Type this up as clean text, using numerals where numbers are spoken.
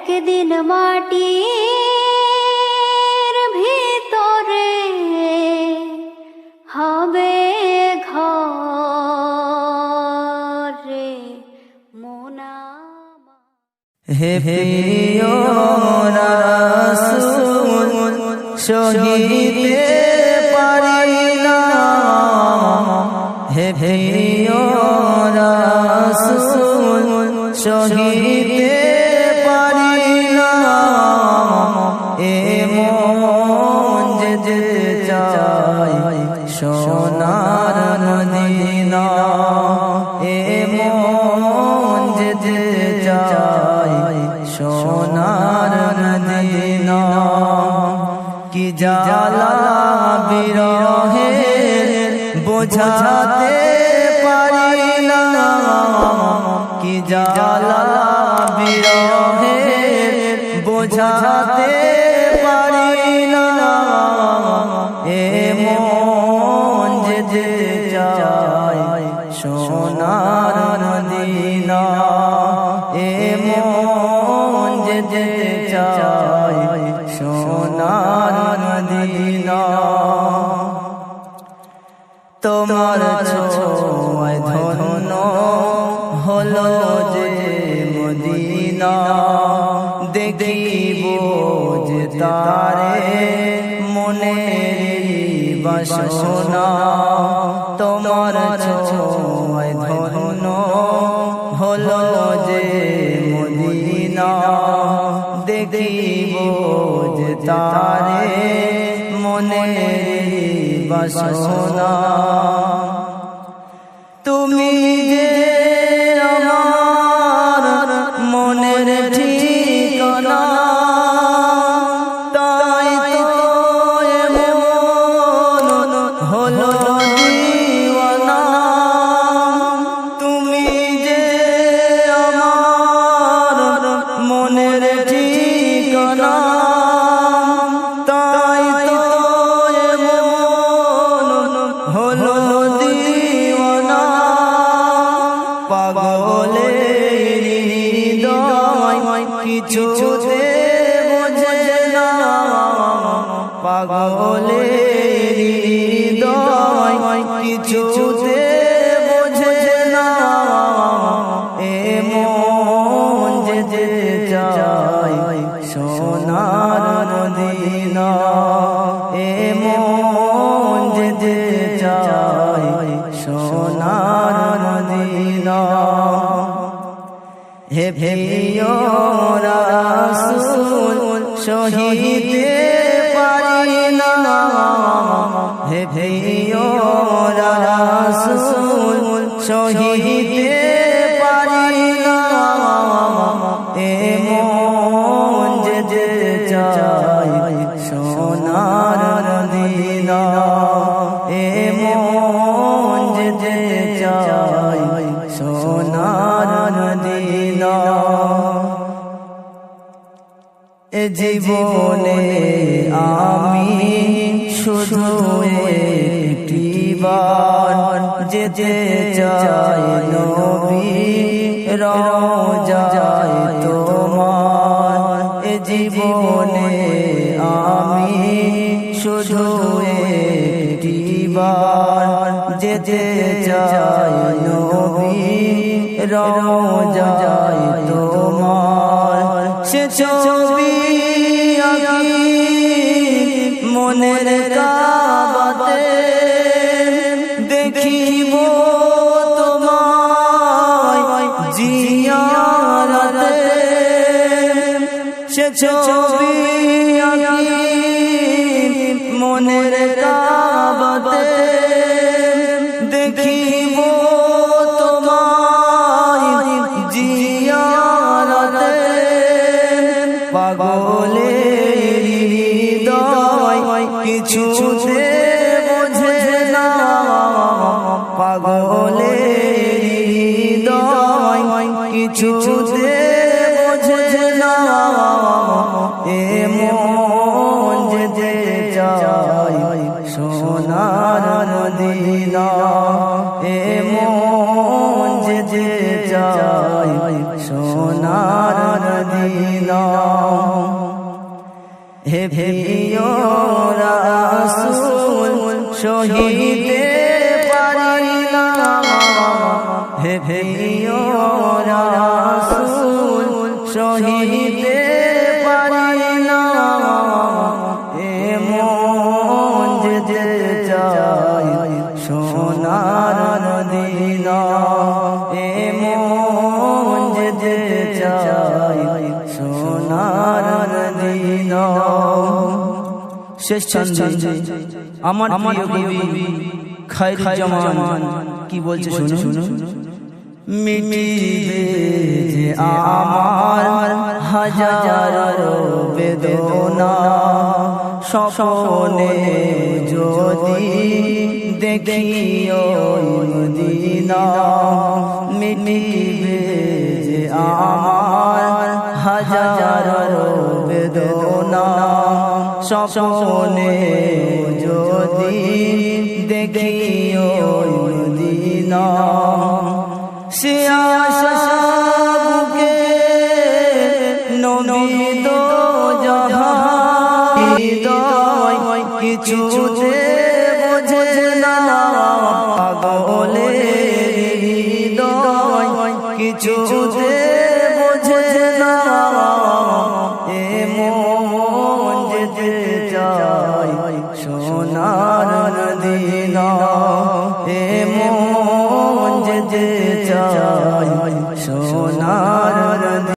একদিন মাটির ভিতরে হবে ঘর রে মোনা। হে প্রিয় রাসূল সহিতে পারি না, হে প্রিয় রাসূল সহিতে পারি না, এ মন যেতে চায় সোনার মদিনা, এ মন যেতে চায় সোনার মদিনা। কি জ্বালা বিরহের বোঝাতে পারি না, কি জ্বালা বিরহের বোঝাতে পারি না, এ মন যেতে চায় সোনার মদিনা, এ মন যেতে চায় সোনার মদিনা। তোমার ছোঁয়ায় ধন্য হলো যে মদিনা, দেখিব যে তারে মনের বাসনা। তোমার ছোঁয়ায় ধন্য হলো যে মদিনা, দেখিব যে তারে মনের বাসনা। তুমি যে আমার মনের ঠিকানা, তাই তো এমন হলো দিওয়ানা। তুমি যে আমার মনের ঠিকানা, তাই তো এমন হলো দিওয়ানা। পাগলের হৃদয় কিছুতে বোঝে না, পাগলের হৃদয় কিছুতে বোঝে না, এ মন যেতে চায় সোনার মদিনা, এ মন যেতে চায় সোনার মদিনা। হে প্রিয় রাসূল সহিতে পারি না, হে প্রিয় রাসূল সহিতে পারি না, এ মন যেতে চায় সোনার মদিনা, এ মন যেতে চায় সোনার মদিনা। এ জীবনে আমি শুধু একটিবার যেতে চাই নবীর রওজায় তোমার। এ জীবনে আমি শুধু একটিবার যেতে চাই নবীর রওজায় তোমার। সে ছবি আঁকি মনের কাবাতে, দেখিব তোমায় জিয়ারতে। সে ছবি আঁকি মনের কাবাতে, দেখিব তোমায় জিয়ারতে। পাগলের হৃদয় কিছুতে বোঝে না, পাগলের হৃদয় কিছুতে বোঝে না, এ মন যেতে চায় সোনার মদিনা, এ মন যেতে চায় সোনার মদিনা। হে প্রিয় রাসূল সহিতে পারি না, হে প্রিয় রাসূল সহিতে পারি না, এমন যেতে চাই সোনার মদিনা, এমন যেতে চাই সোনার মদিনা। শেষ ছন্দে আমার প্রিয় কবি খায়রুজ্জামান কি বলছে শুনুন। মিটিবে যে আমার হাজারো বেদনা, স্বপ্নে যদি দেখি ওই মদিনা, মিটিবে যে আমার হাজারো বেদনা, স্বপ্নে যদি দেখি ওই মদিনা, সে আশা বুকে নবী দো জাহান, হৃদয় কিছু